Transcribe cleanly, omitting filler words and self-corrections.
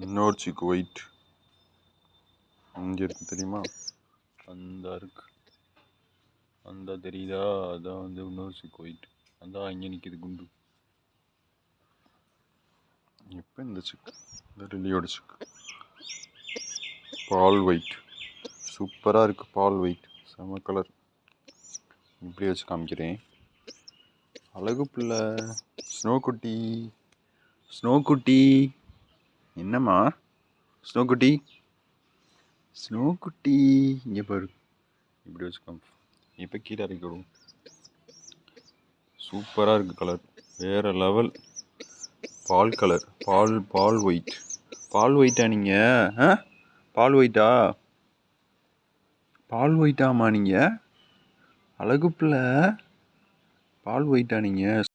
இன்னொரு சிக்கு ஒயிட் இங்கே இருக்கு தெரியுமா? அந்த இருக்கு, அந்த தெரியுதா? அதான் வந்து இன்னொரு சிக்கு ஒயிட். அதான் இங்கே நிற்கிது குண்டு. இப்போ இந்த சிக்கு, இந்த லில்லியோட சிக்கு பால் ஒயிட். சூப்பராக இருக்குது பால் ஒயிட், செம கலர். இப்படி வச்சு காமிக்கிறேன். அழகு பிள்ளை ஸ்னோ குட்டி. ஸ்னோ குட்டி என்னம்மா? ஸ்னோ குட்டி, ஸ்னோ குட்டி இங்கே பாரு. இப்படி வச்சு காமி. இப்போ கீழே இறக்கி விடுவோம். சூப்பராக இருக்குது கலர், வேறு லெவல். பால் கலர், பால் ஒயிட். பால் ஒயிட்டா நீங்கள்? ஆ, பால் ஒயிட்டா? பால் ஒயிட்டாமா நீங்கள்? அழகு பிள்ளை பால் ஒயிட்டா நீங்கள்?